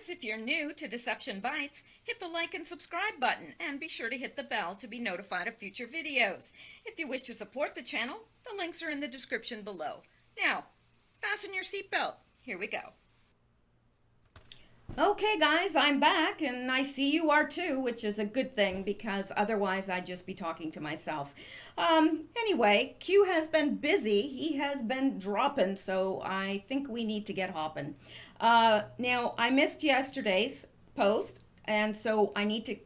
guys, if you're new to Deception Bytes, hit the like and subscribe button and be sure to hit the bell to be notified of future videos. If you wish to support the channel, the links are in the description below. Now, fasten your seatbelt. Here we go. Okay guys, I'm back and I see you are too, which is a good thing because otherwise I'd just be talking to myself. Anyway, Q has been busy. He has been dropping, so I think we need to get hopping. Now, I missed yesterday's post, and so I need to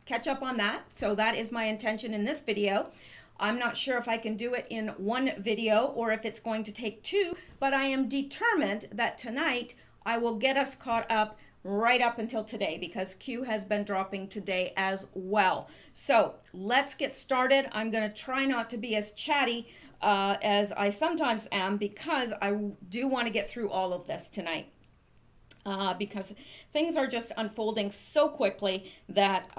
catch up on that. So that is my intention in this video. I'm not sure if I can do it in one video or if it's going to take two, but I am determined that tonight I will get us caught up right up until today because Q has been dropping today as well. So let's get started. I'm going to try not to be as chatty as I sometimes am because I do want to get through all of this tonight. Because things are just unfolding so quickly that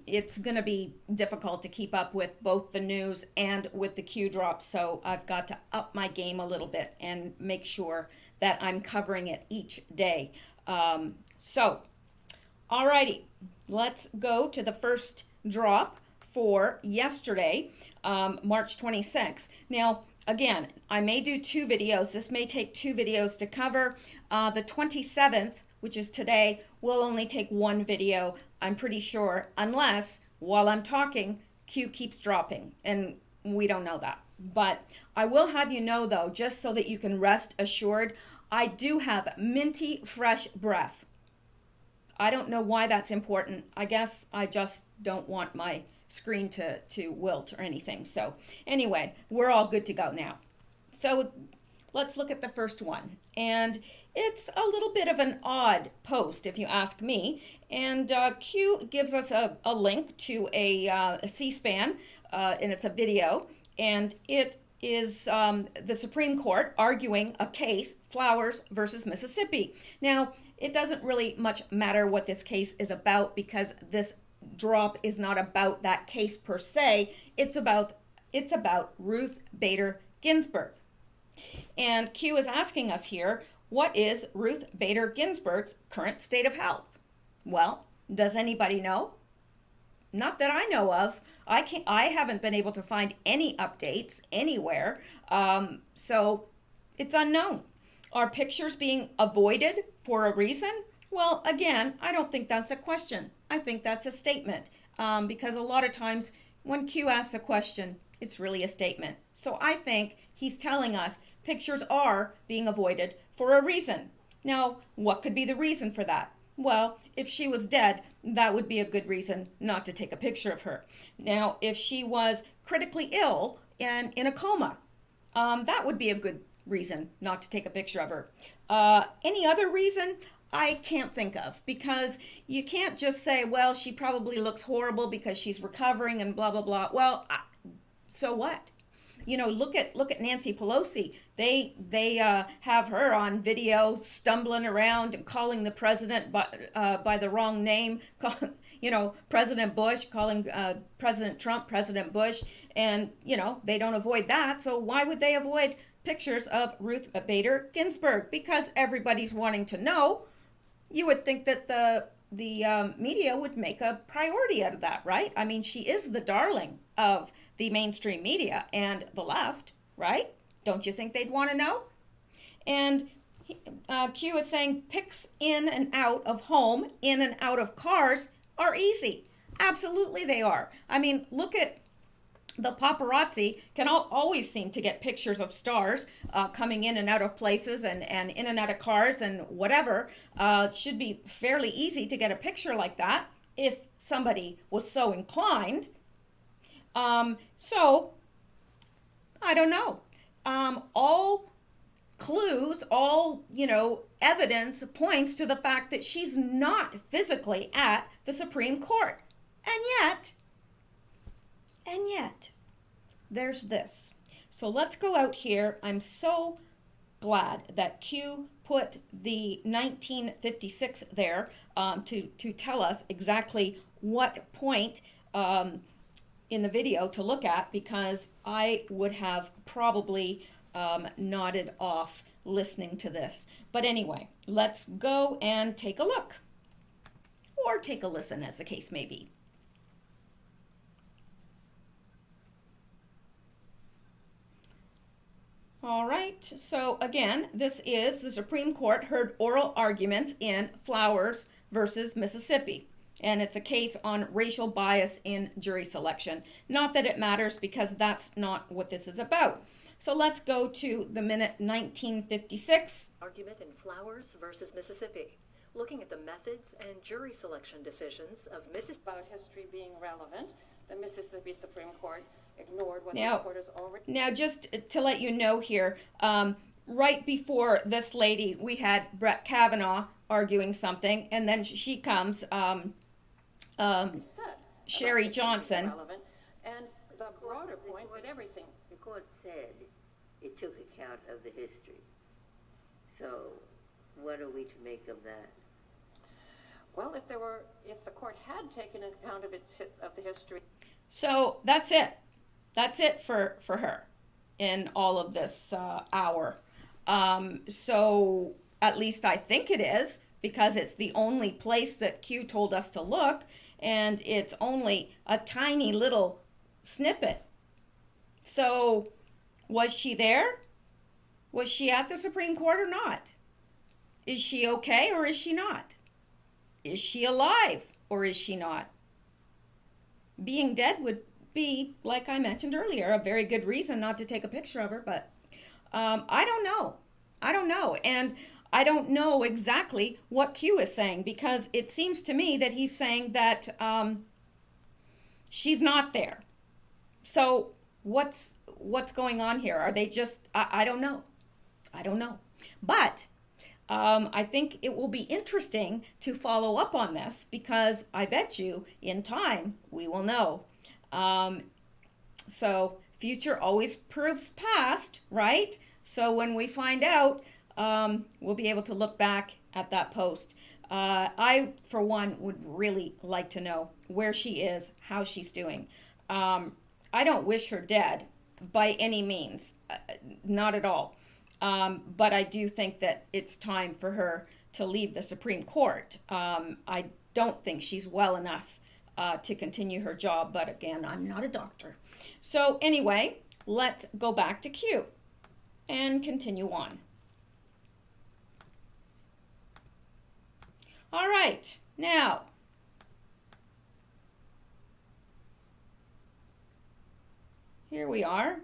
it's going to be difficult to keep up with both the news and with the Q drops. So I've got to up my game a little bit and make sure that I'm covering it each day. Alrighty, let's go to the first drop for yesterday, March 26th. Now, again, I may do two videos. This may take two videos to cover. The 27th, which is today, will only take one video, I'm pretty sure, unless while I'm talking, Q keeps dropping, and we don't know that. But I will have you know, though, just so that you can rest assured, I do have minty fresh breath. I don't know why that's important. I guess I just don't want my screen to wilt or anything. So anyway, we're all good to go now. So let's look at the first one. And it's a little bit of an odd post, if you ask me. And Q gives us a link to a C-SPAN, and it's a video. And it is the Supreme Court arguing a case, Flowers versus Mississippi. Now, it doesn't really much matter what this case is about because this drop is not about that case per se. It's about Ruth Bader Ginsburg. And Q is asking us here, what is Ruth Bader Ginsburg's current state of health? Well, does anybody know? Not that I know of. I haven't been able to find any updates anywhere. So it's unknown. Are pictures being avoided for a reason? Well, again, I don't think that's a question. I think that's a statement because a lot of times when Q asks a question, it's really a statement. So I think he's telling us pictures are being avoided for a reason. Now, what could be the reason for that? Well, if she was dead, that would be a good reason not to take a picture of her. Now, if she was critically ill and in a coma, that would be a good reason not to take a picture of her. Any other reason? I can't think of, because you can't just say, well, she probably looks horrible because she's recovering and blah, blah, blah. Well, so what? You know, look at Nancy Pelosi. They have her on video stumbling around and calling the president by the wrong name. President Bush, calling President Trump President Bush, and they don't avoid that. So why would they avoid pictures of Ruth Bader Ginsburg? Because everybody's wanting to know. You would think that the media would make a priority out of that, right? I mean, she is the darling of the mainstream media and the left, right? Don't you think they'd want to know? And Q is saying pics in and out of home, in and out of cars are easy. Absolutely they are. I mean, look at the paparazzi can always seem to get pictures of stars coming in and out of places and in and out of cars and whatever. It should be fairly easy to get a picture like that if somebody was so inclined. So, I don't know. All clues, all, evidence points to the fact that she's not physically at the Supreme Court. And yet, there's this. So let's go out here. I'm so glad that Q put the 1956 there to tell us exactly what point in the video to look at, because I would have probably nodded off listening to this. But anyway, let's go and take a look. or take a listen, as the case may be. All right, so again, this is the Supreme Court heard oral arguments in Flowers versus Mississippi, and it's a case on racial bias in jury selection. Not that it matters, because that's not what this is about. So let's go to the minute 1956. Argument in Flowers versus Mississippi, looking at the methods and jury selection decisions of Mississippi. About history being relevant, the Mississippi Supreme Court ignored what Now, the court has already... Now, just to let you know here, right before this lady, we had Brett Kavanaugh arguing something, and then she comes, Sherry Johnson. Relevant, and the broader point that everything... The court said it took account of the history. So, what are we to make of that? Well, if the court had taken account of the history... So that's it. That's it for her in all of this hour. So at least I think it is, because it's the only place that Q told us to look, and it's only a tiny little snippet. So was she there? Was she at the Supreme Court or not? Is she okay or is she not? Is she alive or is she not? Being dead would be, like I mentioned earlier, a very good reason not to take a picture of her, but I don't know. I don't know. And I don't know exactly what Q is saying, because it seems to me that he's saying that she's not there. So what's going on here? Are they just, I don't know. I don't know. But I think it will be interesting to follow up on this, because I bet you in time we will know. So future always proves past, right? So when we find out, we'll be able to look back at that post. I, for one, would really like to know where she is, how she's doing. I don't wish her dead by any means, not at all. But I do think that it's time for her to leave the Supreme Court. I don't think she's well enough to continue her job, but again, I'm not a doctor. So anyway, let's go back to Q and continue on. All right, now, here we are,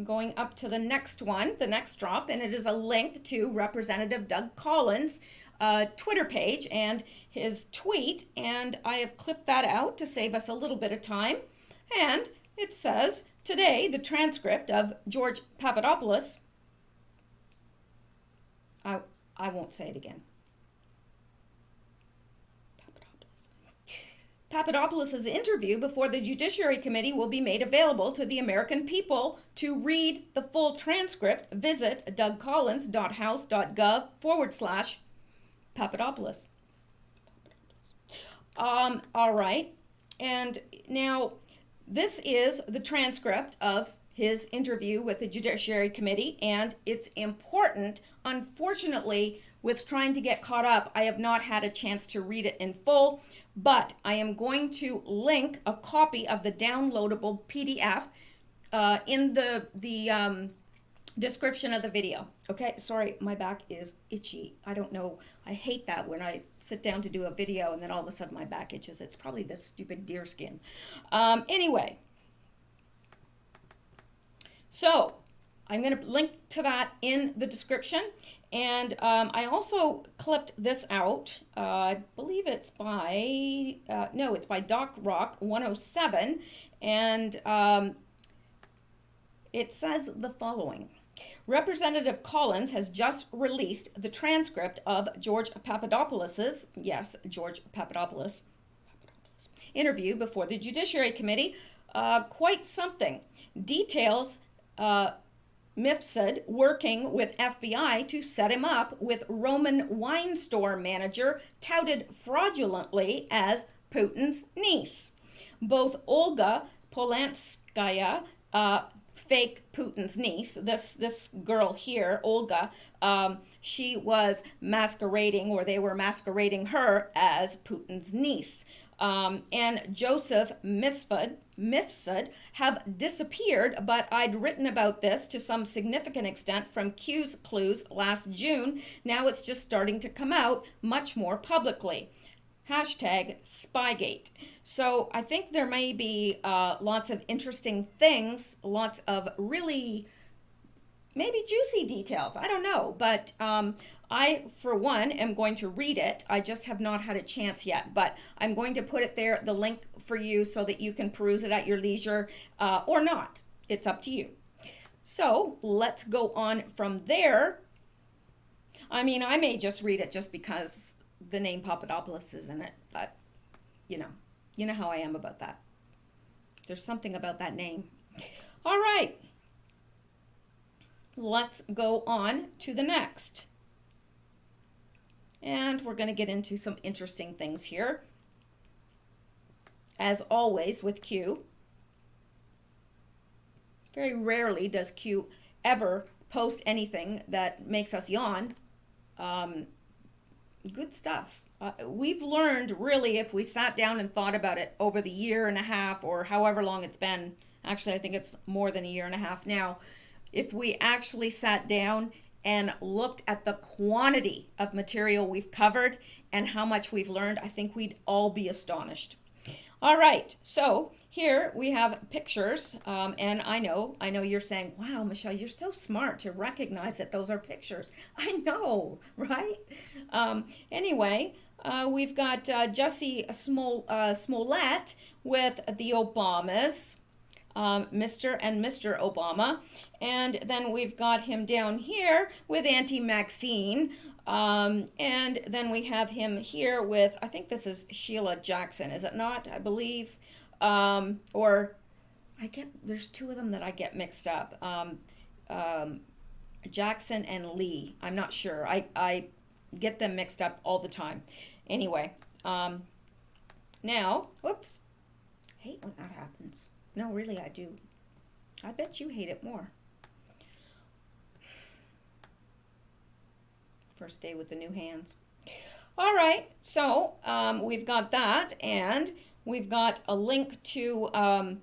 going up to the next one, the next drop, and it is a link to Representative Doug Collins' Twitter page and his tweet, and I have clipped that out to save us a little bit of time. And it says, today, the transcript of George Papadopoulos, I won't say it again. Papadopoulos' interview before the Judiciary Committee will be made available to the American people. To read the full transcript, visit dougcollins.house.gov/Papadopoulos. All right. And now this is the transcript of his interview with the Judiciary Committee, and it's important. Unfortunately, with trying to get caught up, I have not had a chance to read it in full, but I am going to link a copy of the downloadable PDF in the description of the video. Okay, sorry, my back is itchy. I don't know. I hate that when I sit down to do a video and then all of a sudden my back itches. It's probably this stupid deer skin. Anyway, so I'm going to link to that in the description. And I also clipped this out. I believe it's by, no, it's by Doc Rock 107. And it says the following. Representative Collins has just released the transcript of George Papadopoulos's, yes, George Papadopoulos, interview before the Judiciary Committee. Quite something. Details Mifsud working with FBI to set him up with Roman wine store manager touted fraudulently as Putin's niece. Both Olga Polanskaya, fake Putin's niece. This girl here, Olga, she was masquerading, or they were masquerading her as Putin's niece. And Joseph Mifsud have disappeared, but I'd written about this to some significant extent from Q's clues last June. Now it's just starting to come out much more publicly. Hashtag Spygate. So I think there may be lots of interesting things, lots of really maybe juicy details. I don't know, but I, for one, am going to read it. I just have not had a chance yet, but I'm going to put it there, the link for you, so that you can peruse it at your leisure or not. It's up to you. So let's go on from there. I mean, I may just read it just because the name Papadopoulos is in it, but you know how I am about that. There's something about that name. All right. Let's go on to the next. And we're going to get into some interesting things here. As always with Q, very rarely does Q ever post anything that makes us yawn. Good stuff. We've learned, really, if we sat down and thought about it over the year and a half or however long it's been, actually I think it's more than a year and a half now, if we actually sat down and looked at the quantity of material we've covered and how much we've learned, I think we'd all be astonished. All right, so here we have pictures, and I know you're saying, wow, Michelle, you're so smart to recognize that those are pictures. I know, right? Anyway, we've got Jussie Smollett with the Obamas, Mr. and Mr. Obama, and then we've got him down here with Auntie Maxine, and then we have him here with, I think this is Sheila Jackson, is it not? I believe, or there's two of them that I get mixed up, Jackson and Lee. I'm not sure. I get them mixed up all the time. Anyway, now, whoops, I hate when that happens. No, really, I do. I bet you hate it more. First day with the new hands. All right, so we've got that, and we've got a link to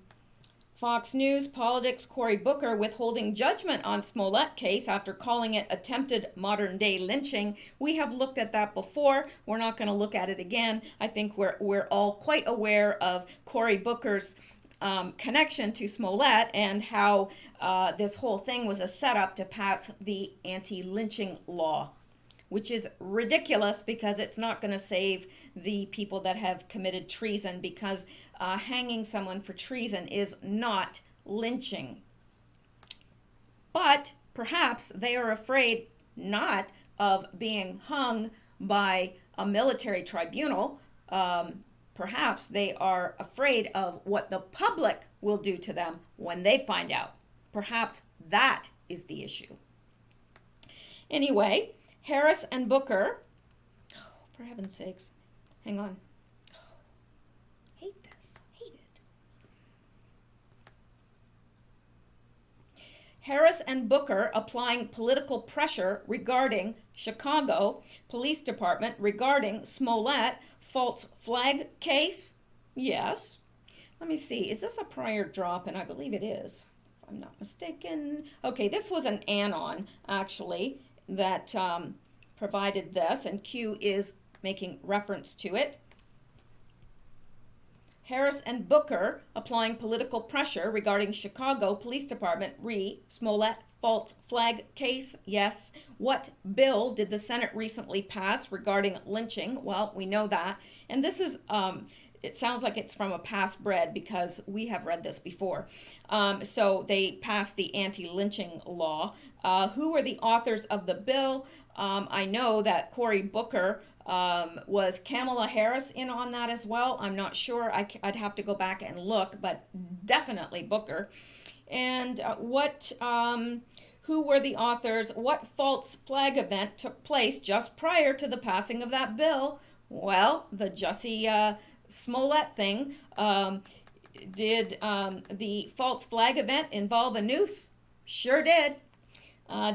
Fox News Politics, Cory Booker withholding judgment on Smollett case after calling it attempted modern-day lynching. We have looked at that before. We're not going to look at it again. I think we're all quite aware of Cory Booker's connection to Smollett and how this whole thing was a setup to pass the anti-lynching law, which is ridiculous because it's not going to save the people that have committed treason, because hanging someone for treason is not lynching. But perhaps they are afraid not of being hung by a military tribunal. Perhaps they are afraid of what the public will do to them when they find out. Perhaps that is the issue. Anyway, Harris and Booker, oh, for heaven's sakes, hang on. Oh, hate this, hate it. Harris and Booker applying political pressure regarding Chicago Police Department regarding Smollett false flag case? Yes. Let me see. Is this a prior drop? And I believe it is, if I'm not mistaken. Okay, this was an anon, actually, that provided this, and Q is making reference to it. Harris and Booker applying political pressure regarding Chicago Police Department Smollett false flag case. Yes. What bill did the Senate recently pass regarding lynching? Well, we know that. And this is, it sounds like it's from a past bread because we have read this before. So they passed the anti-lynching law. Who were the authors of the bill? I know that Cory Booker was Kamala Harris in on that as well. I'm not sure. I'd have to go back and look, but definitely Booker. And who were the authors? What false flag event took place just prior to the passing of that bill? Well, the Jussie Smollett thing. Did the false flag event involve a noose? Sure did.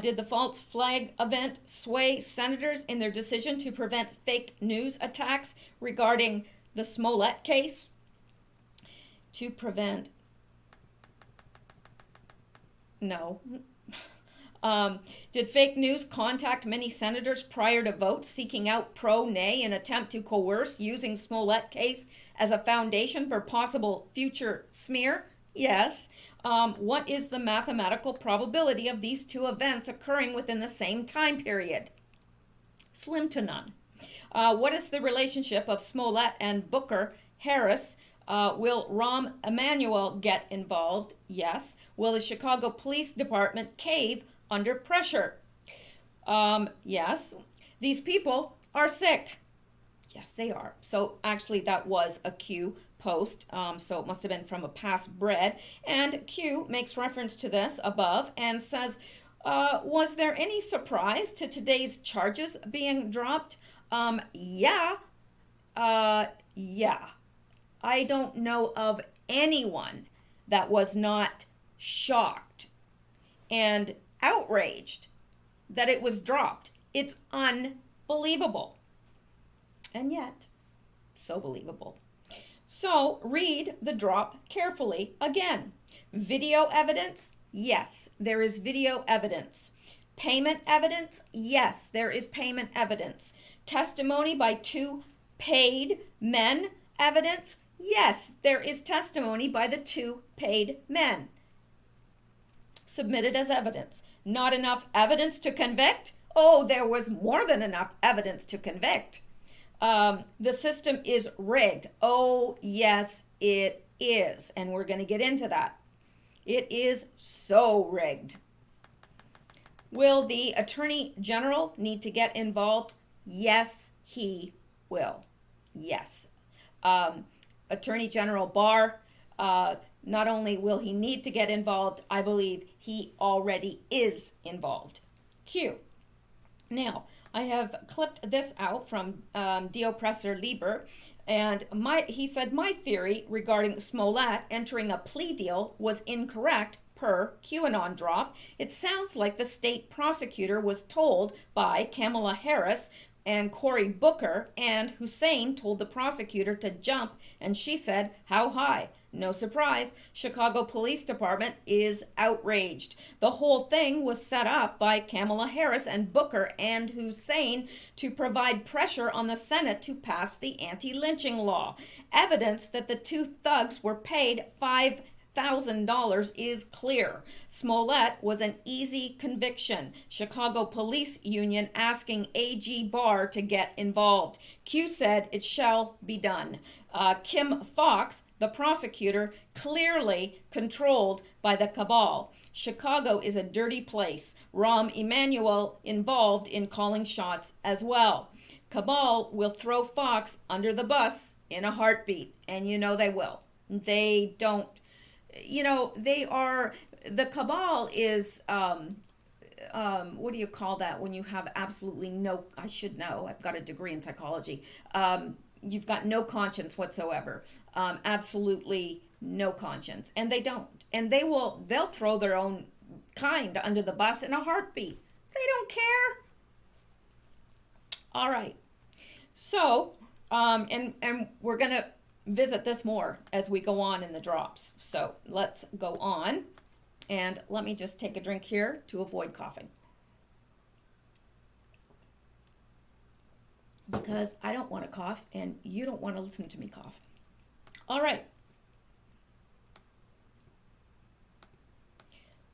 Did the false flag event sway senators in their decision to prevent fake news attacks regarding the Smollett case? To prevent... No. Did fake news contact many senators prior to votes seeking out pro-nay in attempt to coerce using Smollett case as a foundation for possible future smear? Yes. What is the mathematical probability of these two events occurring within the same time period? Slim to none. What is the relationship of Smollett and Booker Harris? Will Rahm Emanuel get involved? Yes. Will the Chicago Police Department cave under pressure? Yes. These people are sick. Yes, they are. So actually that was a Q post, so it must have been from a past bread. And Q makes reference to this above and says, was there any surprise to today's charges being dropped? Yeah. Yeah. I don't know of anyone that was not shocked and outraged that it was dropped. It's unbelievable. And yet, so believable. So read the drop carefully again. Video evidence? Yes, there is video evidence. Payment evidence? Yes, there is payment evidence. Testimony by two paid men evidence? Yes, there is testimony by the two paid men. Submitted as evidence. Not enough evidence to convict? Oh, there was more than enough evidence to convict. The system is rigged. Oh, yes, it is. And we're going to get into that. It is so rigged. Will the Attorney General need to get involved? Yes, he will. Yes. Attorney General Barr, not only will he need to get involved, I believe he already is involved. Q. Now, I have clipped this out from Deopressor Lieber, and he said, my theory regarding Smollett entering a plea deal was incorrect per QAnon drop. It sounds like the state prosecutor was told by Kamala Harris and Cory Booker, and Hussein told the prosecutor to jump, and she said, how high? No surprise, Chicago Police Department is outraged. The whole thing was set up by Kamala Harris and Booker and Hussein to provide pressure on the Senate to pass the anti-lynching law. Evidence that the two thugs were paid $5,000 is clear. Smollett was an easy conviction. Chicago Police Union asking AG Barr to get involved. Q said it shall be done. Kim Fox, the prosecutor, clearly controlled by the cabal. Chicago is a dirty place. Rahm Emanuel involved in calling shots as well. Cabal will throw Fox under the bus in a heartbeat, and you know they will. They don't, the cabal is, what do you call that when you have absolutely no, I should know, I've got a degree in psychology. You've got no conscience whatsoever. Absolutely no conscience. And they don't. And they'll throw their own kind under the bus in a heartbeat. They don't care. All right. So, and we're going to visit this more as we go on in the drops. So let's go on. And let me just take a drink here to avoid coughing. Because I don't want to cough and you don't want to listen to me cough. All right.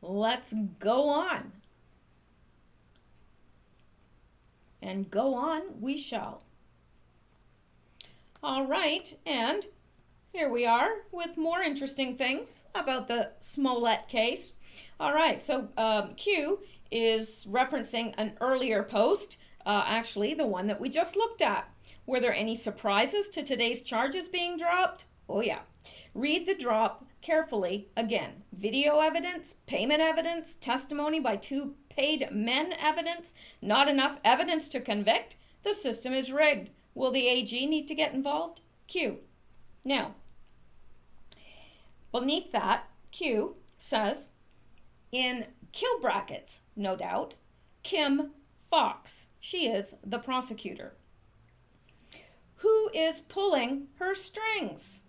Let's go on. And go on we shall. All right, and here we are with more interesting things about the Smollett case. All right, so Q is referencing an earlier post, actually the one that we just looked at. Were there any surprises to today's charges being dropped? Oh yeah. Read the drop carefully again. Video evidence, payment evidence, testimony by two paid men evidence, not enough evidence to convict. The system is rigged. Will the AG need to get involved? Q. Now, Beneath that, Q says, in kill brackets, no doubt, Kim Fox. She is the prosecutor. Who is pulling her strings?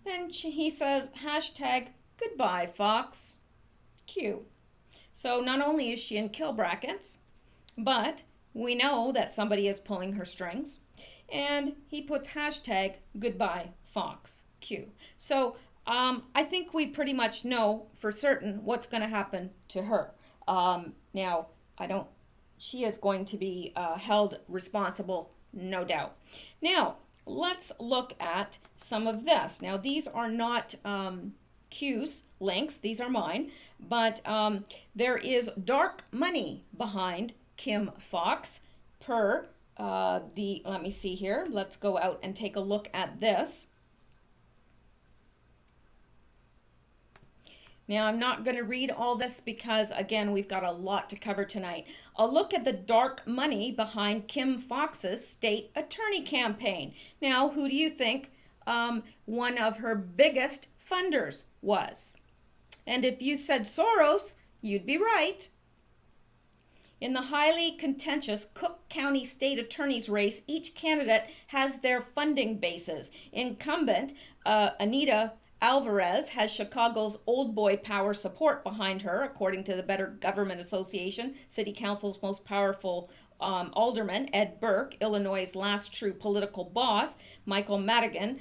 Then he says, hashtag goodbye, Fox. Q. So not only is she in kill brackets, but we know that somebody is pulling her strings. And he puts hashtag goodbye, Fox. Q. So I think we pretty much know for certain what's going to happen to her. Now, she is going to be held responsible, no doubt. Now, let's look at some of this. Now, these are not Q's links, these are mine, but there is dark money behind Kim Fox per let me see here, let's go out and take a look at this. Now, I'm not going to read all this because, again, we've got a lot to cover tonight. A look at the dark money behind Kim Fox's state attorney campaign. Now, who do you think one of her biggest funders was? And if you said Soros, you'd be right. In the highly contentious Cook County State Attorney's race, each candidate has their funding bases. Incumbent Anita Alvarez has Chicago's old boy power support behind her, according to the Better Government Association, City Council's most powerful alderman, Ed Burke, Illinois' last true political boss, Michael Madigan,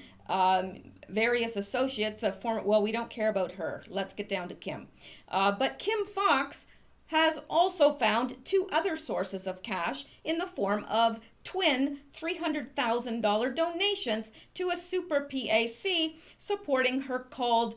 various associates of former, well, we don't care about her. Let's get down to Kim. But Kim Fox has also found two other sources of cash in the form of twin $300,000 donations to a super PAC supporting her called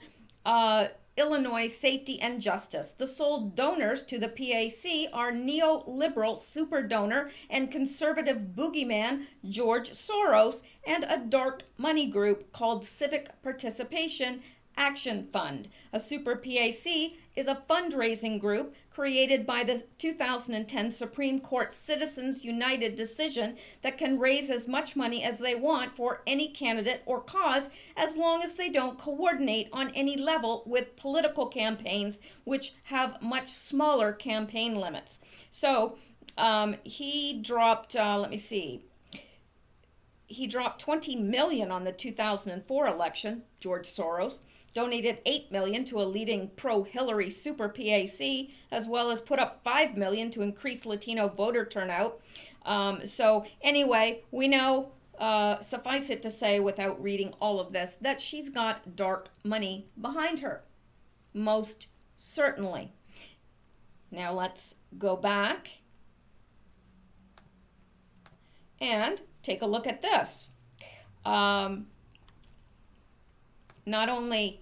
Illinois Safety and Justice. The sole donors to the PAC are neoliberal super donor and conservative boogeyman George Soros and a dark money group called Civic Participation Action Fund. A super PAC is a fundraising group created by the 2010 Supreme Court Citizens United decision that can raise as much money as they want for any candidate or cause as long as they don't coordinate on any level with political campaigns which have much smaller campaign limits. So he dropped, he dropped 20 million on the 2004 election, George Soros, donated $8 million to a leading pro-Hillary super PAC, as well as put up $5 million to increase Latino voter turnout. So anyway, we know, suffice it to say, without reading all of this, that she's got dark money behind her. Most certainly. Now let's go back and take a look at this. Not only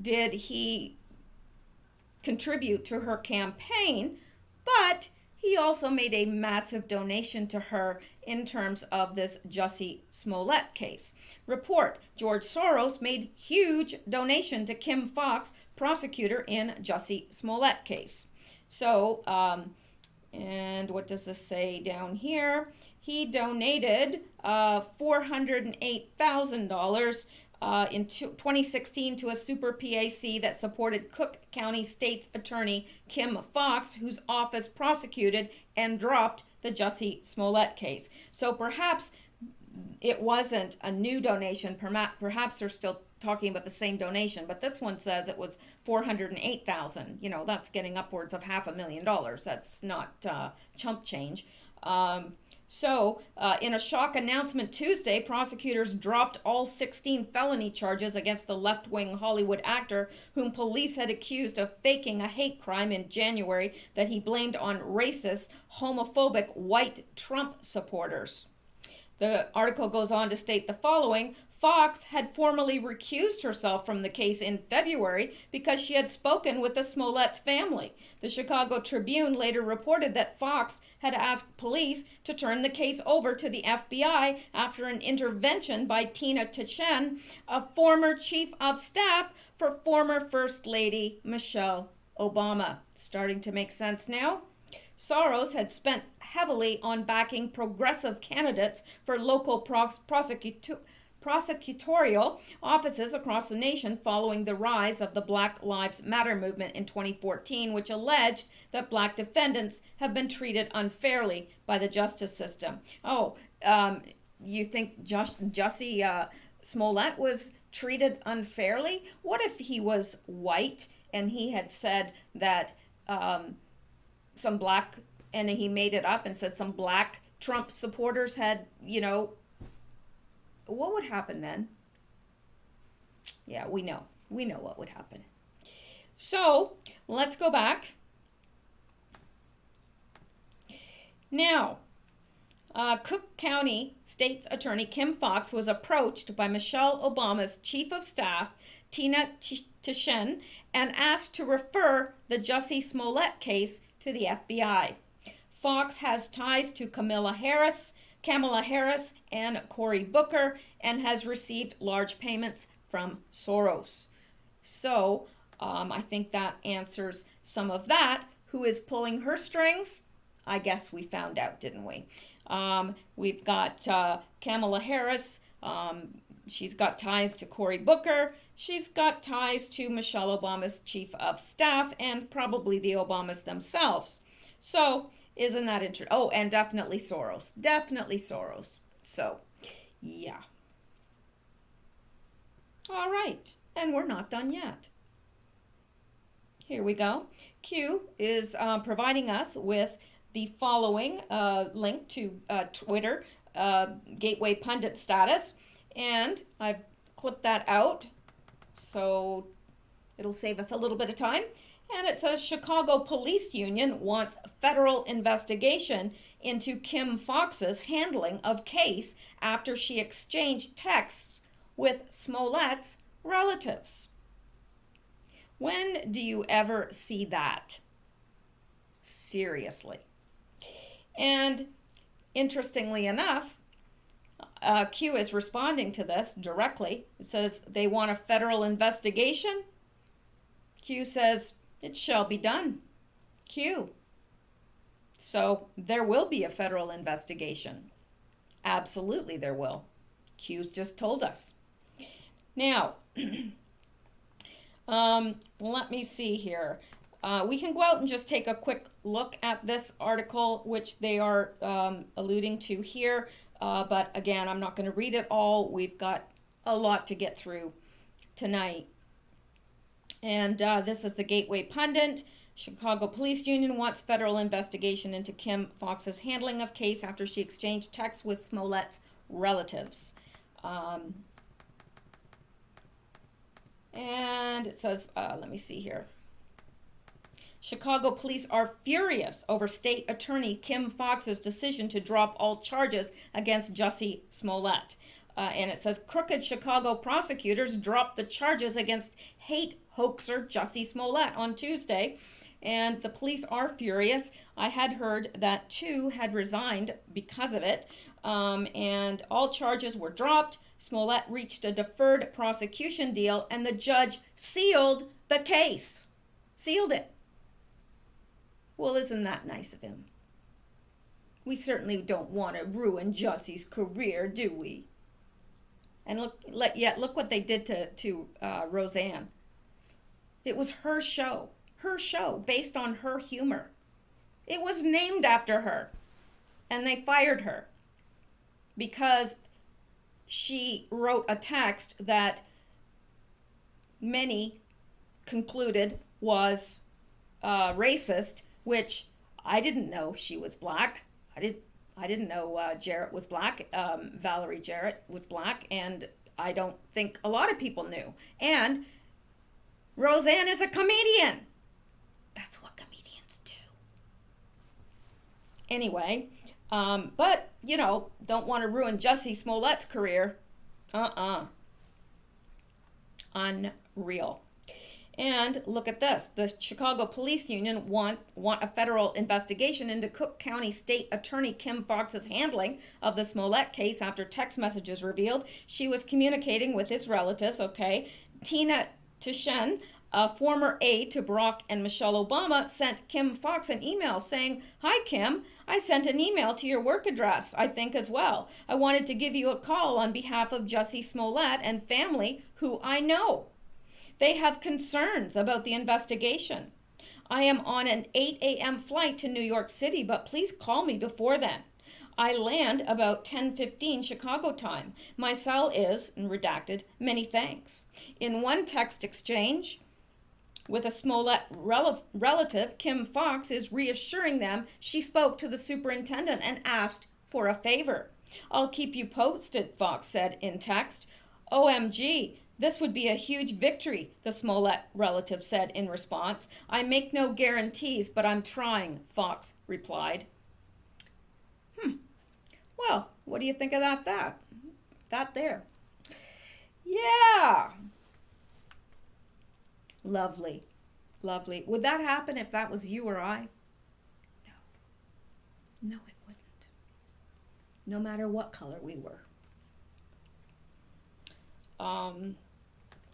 did he contribute to her campaign, but he also made a massive donation to her in terms of this Jussie Smollett case. Report, George Soros made huge donation to Kim Fox, prosecutor in Jussie Smollett case. So, and what does this say down here? He donated $408,000 in 2016 to a super PAC that supported Cook County State's Attorney Kim Fox, whose office prosecuted and dropped the Jussie Smollett case. So perhaps it wasn't a new donation. Perhaps they're still talking about the same donation, but this one says it was $408,000. You know, that's getting upwards of $500,000. That's not chump change. So, in a shock announcement Tuesday, prosecutors dropped all 16 felony charges against the left-wing Hollywood actor whom police had accused of faking a hate crime in January that he blamed on racist, homophobic, white Trump supporters. The article goes on to state the following: Fox had formally recused herself from the case in February because she had spoken with the Smollett's family. The Chicago Tribune later reported that Fox had asked police to turn the case over to the FBI after an intervention by Tina Tchen, a former chief of staff for former First Lady Michelle Obama. Starting to make sense now? Soros had spent prosecutorial offices across the nation following the rise of the Black Lives Matter movement in 2014, which alleged that black defendants have been treated unfairly by the justice system. You think Jussie Smollett was treated unfairly? What if he was white and he had said that some black, and he made it up and said some black Trump supporters had, what would happen then? Yeah, we know what would happen. So let's go back. Now, Cook County State's Attorney Kim Foxx was approached by Michelle Obama's Chief of Staff, Tina Tchen, and asked to refer the Jussie Smollett case to the FBI. Foxx has ties to Kamala Harris, and Cory Booker, and has received large payments from Soros. So I think that answers some of that. Who is pulling her strings? I guess we found out, didn't we? We've got Kamala Harris. She's got ties to Cory Booker. She's got ties to Michelle Obama's Chief of Staff and probably the Obamas themselves. So isn't that interesting? Oh, and definitely Soros. Definitely Soros. So, yeah. All right. And we're not done yet. Here we go. Q is providing us with the following link to Twitter, Gateway Pundit status. And I've clipped that out so it'll save us a little bit of time. And it says Chicago Police Union wants federal investigation into Kim Foxx's handling of case after she exchanged texts with Smollett's relatives. When do you ever see that? Seriously. And interestingly enough, Q is responding to this directly. It says they want a federal investigation. Q says it shall be done. Q. So there will be a federal investigation. Absolutely there will. Q's just told us. Now, let me see here. We can go out and just take a quick look at this article, which they are alluding to here. But again, I'm not going to read it all. We've got a lot to get through tonight. And this is the Gateway Pundit. Chicago Police Union wants federal investigation into Kim Foxx's handling of case after she exchanged texts with Smollett's relatives. And it says, let me see here. Chicago police are furious over state attorney Kim Foxx's decision to drop all charges against Jussie Smollett. And it says, crooked Chicago prosecutors dropped the charges against hate hoaxer Jussie Smollett on Tuesday. And the police are furious. I had heard that 2 had resigned because of it. And all charges were dropped. Smollett reached a deferred prosecution deal, and the judge sealed the case. Sealed it. Well, isn't that nice of him? We certainly don't want to ruin Jussie's career, do we? And look what they did to Roseanne. It was her show, based on her humor. It was named after her, and they fired her because she wrote a text that many concluded was racist, which I didn't know she was black. I didn't know Jarrett was black. Valerie Jarrett was black, and I don't think a lot of people knew. And Roseanne is a comedian. That's what comedians do. Anyway, but, don't want to ruin Jussie Smollett's career. Unreal. And look at this. The Chicago Police Union want a federal investigation into Cook County State Attorney Kim Foxx's handling of the Smollett case after text messages revealed she was communicating with his relatives, okay? Tina Tchen a former aide to Barack and Michelle Obama sent Kim Foxx an email saying, "Hi, Kim. I sent an email to your work address, I think, as well. I wanted to give you a call on behalf of Jussie Smollett and family who I know. They have concerns about the investigation. I am on an 8 a.m. flight to New York City, but please call me before then. I land about 10:15 Chicago time. My cell is," redacted, "many thanks." In one text exchange with a Smollett relative, Kim Foxx is reassuring them she spoke to the superintendent and asked for a favor. "I'll keep you posted," Foxx said in text. "OMG, this would be a huge victory," the Smollett relative said in response. "I make no guarantees, but I'm trying," Foxx replied. Well, what do you think of that there? Yeah. Lovely. Lovely. Would that happen if that was you or I? No. No, it wouldn't. No matter what color we were. All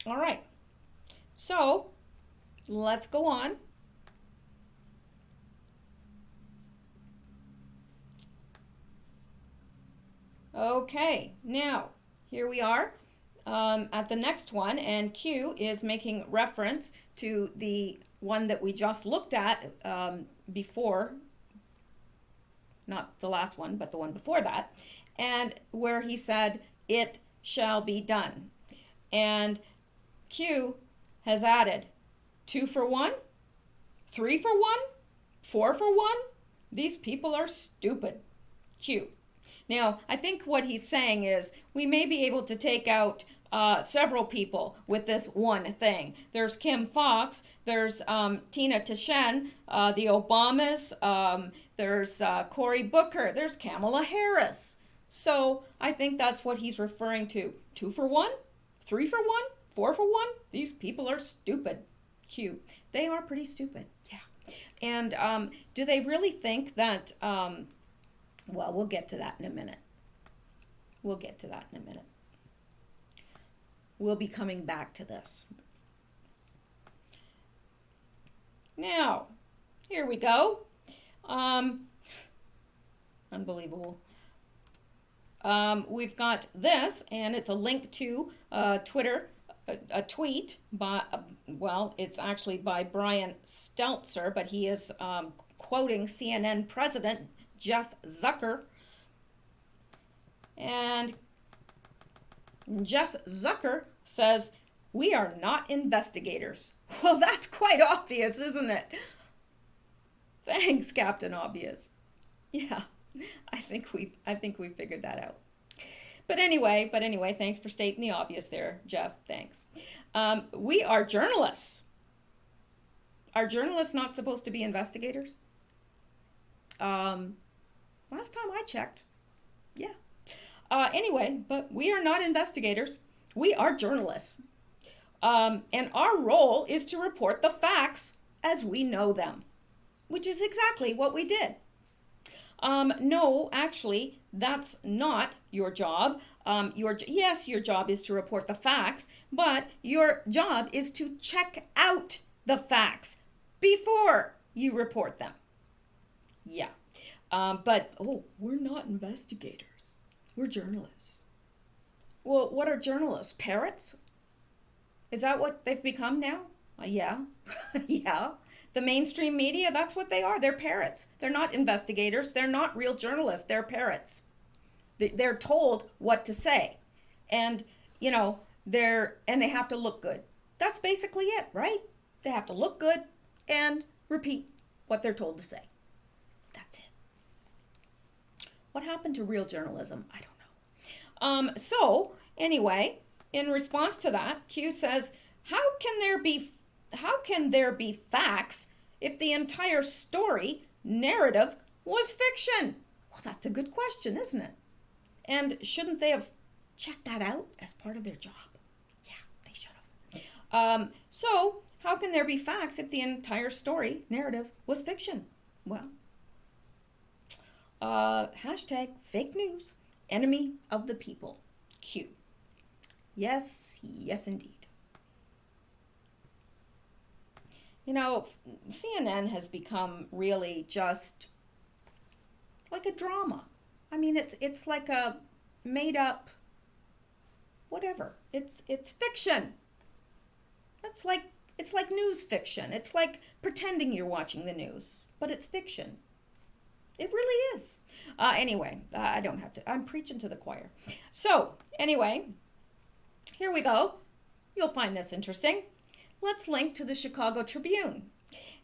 right. So, let's go on. Okay, now, here we are at the next one, and Q is making reference to the one that we just looked at before, not the last one, but the one before that, and where he said, "It shall be done." And Q has added 2 for 1, 3 for 1, 4 for 1. These people are stupid. Q. Now, I think what he's saying is we may be able to take out several people with this one thing. There's Kim Foxx, there's Tina Tashen, the Obamas, there's Cory Booker, there's Kamala Harris. So I think that's what he's referring to. 2 for 1, 3 for 1, 4 for 1. These people are stupid. Q. They are pretty stupid. Yeah. And do they really think that... well, we'll get to that in a minute. We'll get to that in a minute. We'll be coming back to this. Now, here we go. Unbelievable. We've got this, and it's a link to Twitter, a tweet by, well, it's actually by Brian Stelter, but he is quoting CNN President Jeff Zucker. And Jeff Zucker says, "We are not investigators." Well, that's quite obvious, isn't it? Thanks, Captain Obvious. Yeah, I think we figured that out. But anyway, thanks for stating the obvious there, Jeff. Thanks. We are journalists. Are journalists not supposed to be investigators? Last time I checked, yeah. Anyway, but we are not investigators. We are journalists. And our role is to report the facts as we know them, which is exactly what we did. No, actually, that's not your job. Yes, your job is to report the facts, but your job is to check out the facts before you report them. Yeah. But we're not investigators. We're journalists. Well, what are journalists? Parrots? Is that what they've become now? Yeah. Yeah. The mainstream media, that's what they are. They're parrots. They're not investigators. They're not real journalists. They're parrots. They're told what to say. And, you know, they have to look good. That's basically it, right? They have to look good and repeat what they're told to say. That's it. What happened to real journalism? I don't know. So, anyway, in response to that, Q says, how can there be facts if the entire story, narrative, was fiction? Well, that's a good question, isn't it? And shouldn't they have checked that out as part of their job? Yeah, they should have. So, how can there be facts if the entire story, narrative, was fiction? Well, hashtag fake news, enemy of the people, Q. Yes, yes indeed. You know, CNN has become really just like a drama. I mean, it's like a made up whatever. It's fiction. It's like news fiction. It's like pretending you're watching the news, but it's fiction. It really is. Anyway, I don't have to. I'm preaching to the choir. So anyway, here we go. You'll find this interesting. Let's link to the Chicago Tribune.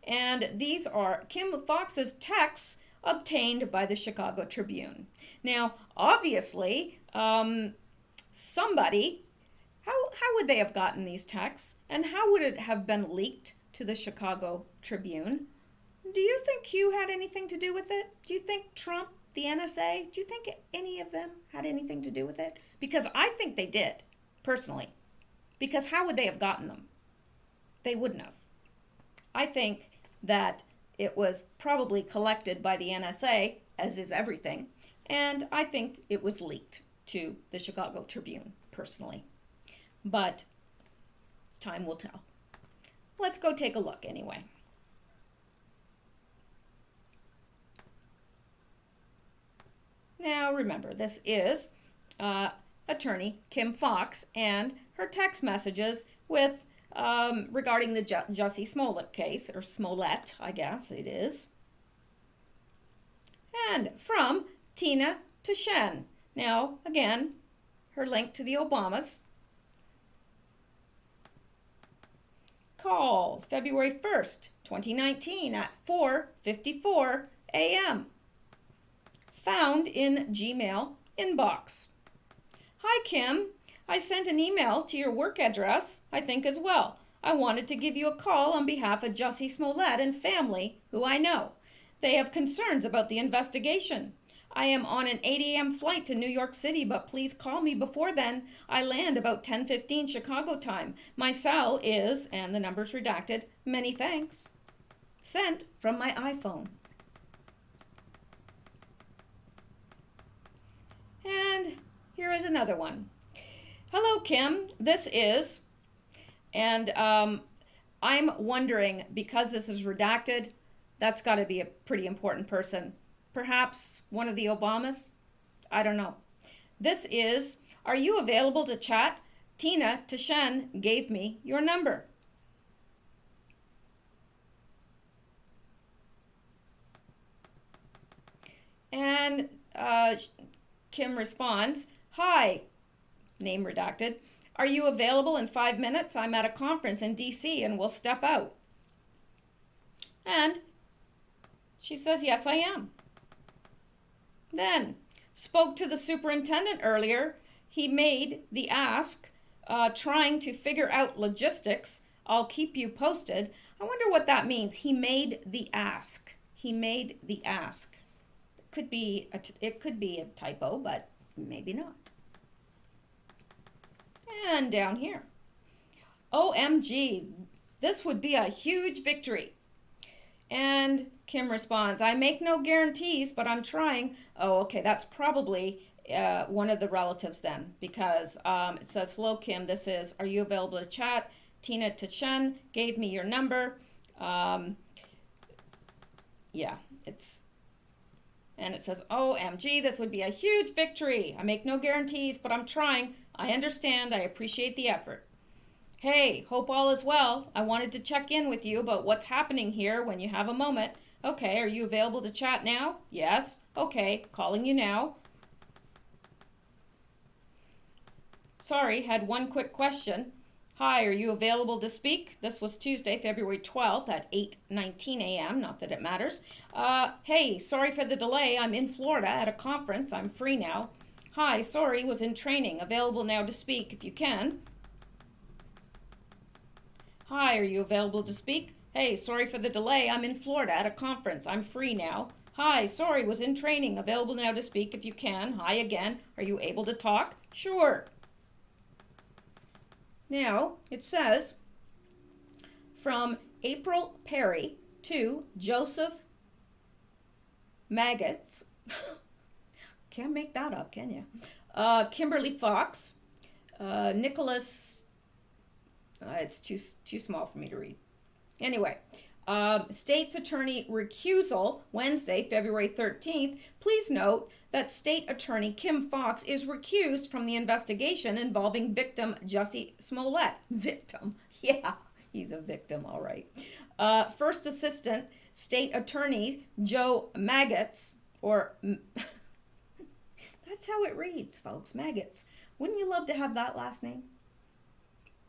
And these are Kim Foxx's texts obtained by the Chicago Tribune. Now, obviously, somebody, how would they have gotten these texts? And how would it have been leaked to the Chicago Tribune? Do you think Q had anything to do with it? Do you think Trump, the NSA, do you think any of them had anything to do with it? Because I think they did, personally. Because how would they have gotten them? They wouldn't have. I think that it was probably collected by the NSA, as is everything, and I think it was leaked to the Chicago Tribune, personally. But time will tell. Let's go take a look anyway. Now remember, this is attorney Kim Foxx and her text messages with regarding the Jussie Smollett case, or Smollett, I guess it is. And from Tina to Shen. Now, again, her link to the Obamas. Call February 1st, 2019 at 4:54 a.m. Found in Gmail inbox. Hi, Kim. I sent an email to your work address, I think as well. I wanted to give you a call on behalf of Jussie Smollett and family, who I know. They have concerns about the investigation. I am on an 8 a.m. flight to New York City, but please call me before then. I land about 10:15 Chicago time. My cell is, and the number's redacted, many thanks. Sent from my iPhone. And here is another one. Hello, Kim. This is, and I'm wondering, because this is redacted, that's got to be a pretty important person. Perhaps one of the Obamas? I don't know. This is, are you available to chat? Tina Tashen gave me your number. And Kim responds, hi, name redacted. Are you available in 5 minutes? I'm at a conference in DC and will step out. And she says, yes, I am. Then, spoke to the superintendent earlier. He made the ask, trying to figure out logistics. I'll keep you posted. I wonder what that means. He made the ask. He made the ask. It could be a typo, but maybe not. And down here, OMG, this would be a huge victory. And Kim responds, I make no guarantees, but I'm trying. Oh, okay, that's probably one of the relatives then, because it says, hello, Kim, this is, are you available to chat? Tina Tachen gave me your number. Yeah, and it says, OMG, this would be a huge victory. I make no guarantees, but I'm trying. I understand. I appreciate the effort. Hey, hope all is well. I wanted to check in with you about what's happening here when you have a moment. Okay, are you available to chat now? Yes. Okay, calling you now. Sorry, had one quick question. Hi, are you available to speak? This was Tuesday, February 12th at 8:19 a.m. Not that it matters. Hey, sorry for the delay. I'm in Florida at a conference. I'm free now. Hi, sorry, was in training. Available now to speak if you can. Hi, are you available to speak? Hey, sorry for the delay. I'm in Florida at a conference. I'm free now. Hi, sorry, was in training. Available now to speak if you can. Hi again. Are you able to talk? Sure. Now, it says, from April Perry to Joseph Maggots, can't make that up, can you? Kimberly Fox, Nicholas, it's too small for me to read. Anyway, state's attorney recusal, Wednesday, February 13th. Please note that State Attorney Kim Foxx is recused from the investigation involving victim Jussie Smollett. Victim? Yeah, he's a victim, all right. First Assistant State Attorney Joe Maggots, or that's how it reads, folks, Maggots. Wouldn't you love to have that last name?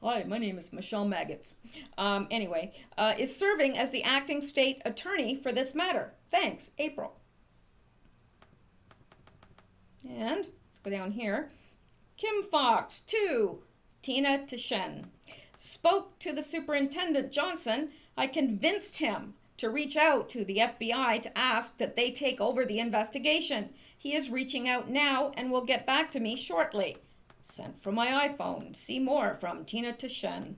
Hi, my name is Mishel Maggots. Anyway, is serving as the acting state attorney for this matter. Thanks, April. And let's go down here. Kim Foxx to Tina Tishen. Spoke to the Superintendent Johnson. I convinced him to reach out to the FBI to ask that they take over the investigation. He is reaching out now and will get back to me shortly. Sent from my iPhone. See more from Tina Tishen.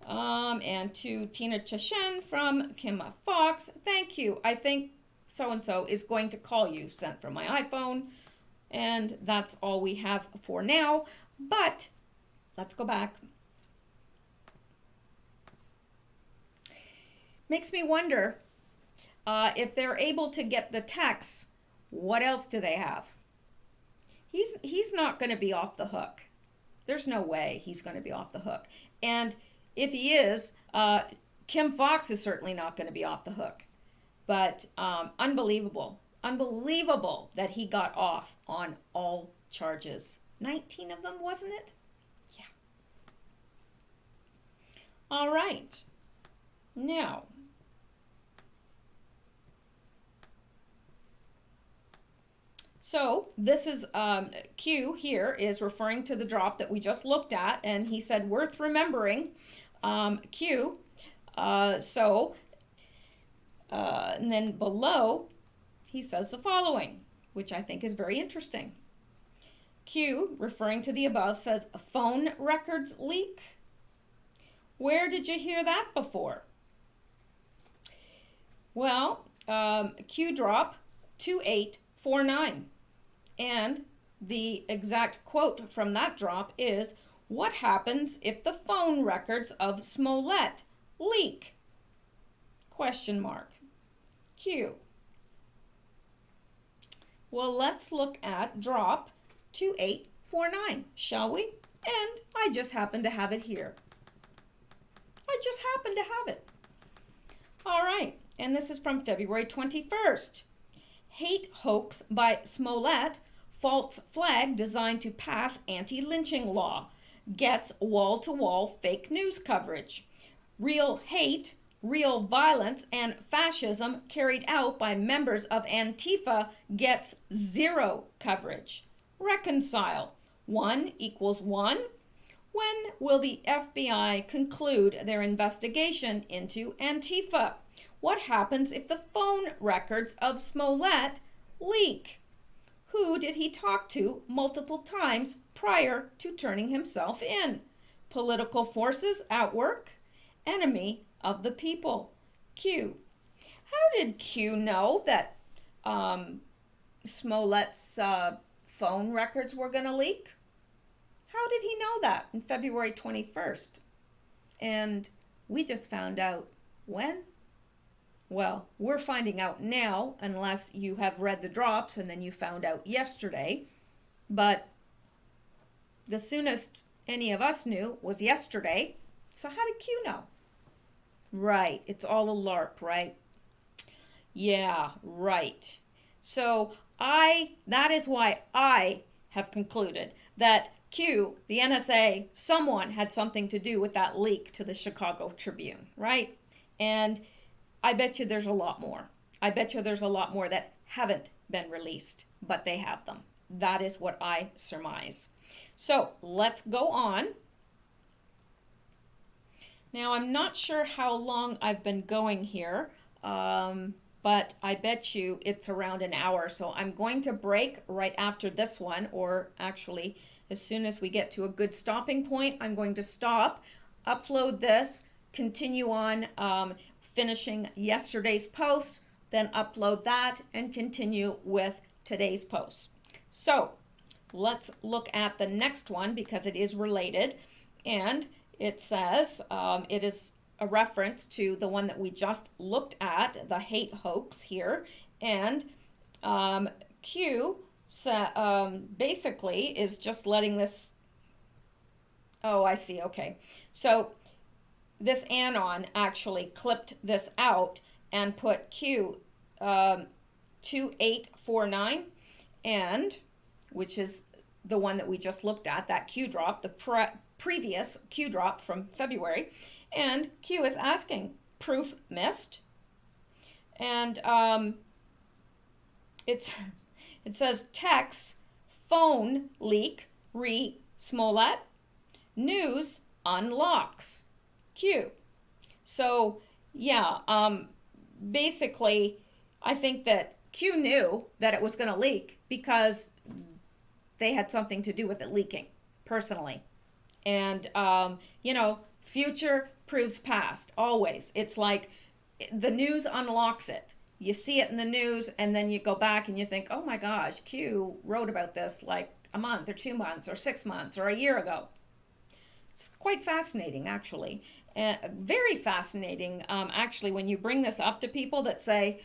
And to Tina Tishen from Kim Foxx. Thank you. I think so-and-so is going to call you. Sent from my iPhone. And that's all we have for now. But let's go back. Makes me wonder if they're able to get the text, what else do they have? He's not going to be off the hook. There's no way he's going to be off the hook. And if he is, Kim Foxx is certainly not going to be off the hook. But unbelievable that he got off on all charges. 19 of them, wasn't it? Yeah. All right. Now, so this is Q here is referring to the drop that we just looked at, and he said worth remembering. Q. And then below, he says the following, which I think is very interesting. Q, referring to the above, says phone records leak. Where did you hear that before? Well, Q drop 2849. And the exact quote from that drop is, what happens if the phone records of Smollett leak? Question mark. Q. Well, let's look at drop 2849, shall we? And I just happen to have it here. I just happen to have it. All right, and this is from February 21st. Hate hoax by Smollett, false flag designed to pass anti-lynching law, gets wall-to-wall fake news coverage. Real hate, real violence, and fascism carried out by members of Antifa gets zero coverage. Reconcile. 1 equals 1. When will the FBI conclude their investigation into Antifa? What happens if the phone records of Smollett leak? Who did he talk to multiple times prior to turning himself in? Political forces at work? Enemy of the people. Q. How did Q know that Smollett's phone records were going to leak? How did he know that in February 21st? And we just found out when? Well, we're finding out now, unless you have read the drops and then you found out yesterday. But the soonest any of us knew was yesterday. So how did Q know? Right, it's all a LARP, right? Yeah, right. So that is why I have concluded that Q, the NSA, someone had something to do with that leak to the Chicago Tribune, right? And I bet you there's a lot more. I bet you there's a lot more that haven't been released, but they have them. That is what I surmise. So let's go on. Now, I'm not sure how long I've been going here, but I bet you it's around an hour. So I'm going to break right after this one, or actually, as soon as we get to a good stopping point, I'm going to stop, upload this, continue on finishing yesterday's post, then upload that and continue with today's post. So let's look at the next one because it is related, and it says it is a reference to the one that we just looked at, the hate hoax here, and Q basically is just letting this, oh, I see, okay. So this Anon actually clipped this out and put Q 2849, and which is the one that we just looked at, that Q drop, the previous Q drop from February, and Q is asking, proof missed, and it says text, phone leak, re Smollett, news unlocks Q. So yeah, basically I think that Q knew that it was going to leak because they had something to do with it leaking personally. And, you know, future proves past, always. It's like the news unlocks it. You see it in the news and then you go back and you think, oh my gosh, Q wrote about this like a month or 2 months or 6 months or a year ago. It's quite fascinating, actually. Very fascinating, actually, when you bring this up to people that say,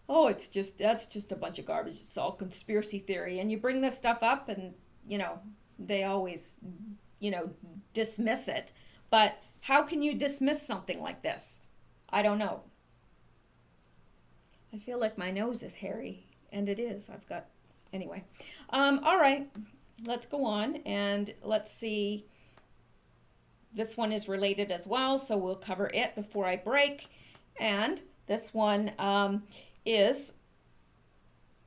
oh, that's just a bunch of garbage, it's all conspiracy theory, and you bring this stuff up and, you know, they always, you know, dismiss it. But how can you dismiss something like this? I don't know. I feel like my nose is hairy, and it is. I've got, anyway. All right, let's go on, and let's see. This one is related as well, so we'll cover it before I break. And this one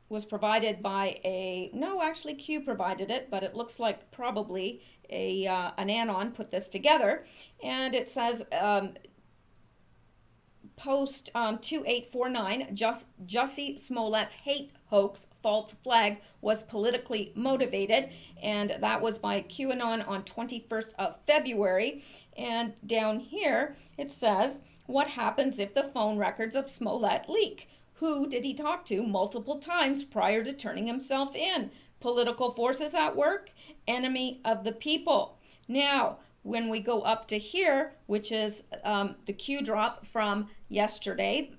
was provided by actually Q provided it, but it looks like probably an Anon put this together. And it says, post 2849, Jussie Smollett's hate hoax false flag was politically motivated, and that was by Qanon on 21st of February. And down here it says, what happens if the phone records of Smollett leak? Who did he talk to multiple times prior to turning himself in? Political forces at work? Enemy of the people? Now, when we go up to here, which is the Q drop from yesterday,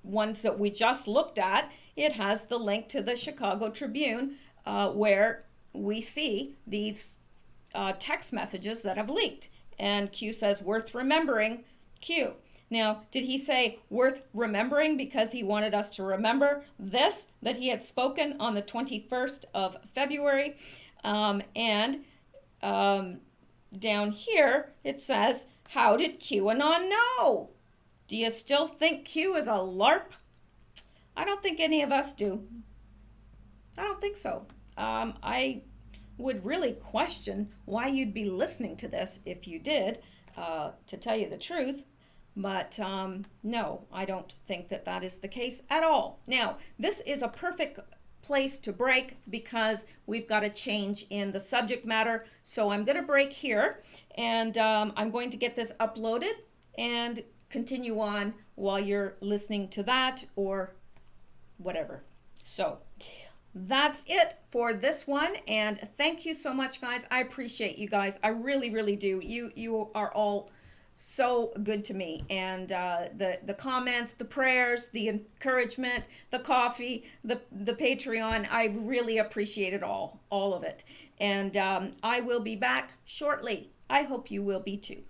ones that we just looked at, it has the link to the Chicago Tribune where we see these text messages that have leaked. And Q says, worth remembering, Q. Now, did he say worth remembering because he wanted us to remember this, that he had spoken on the 21st of February? Down here, it says, how did QAnon know? Do you still think Q is a LARP? I don't think any of us do. I don't think so. I would really question why you'd be listening to this if you did, to tell you the truth. But no, I don't think that that is the case at all. Now, this is a perfect place to break because we've got a change in the subject matter. So I'm going to break here, and I'm going to get this uploaded and continue on while you're listening to that or whatever. So that's it for this one, and thank you so much, guys. I appreciate you guys. I really, really do. You are all so good to me, and the comments, the prayers, the encouragement, the coffee, the Patreon, I really appreciate it all of it. And I will be back shortly. I hope you will be too.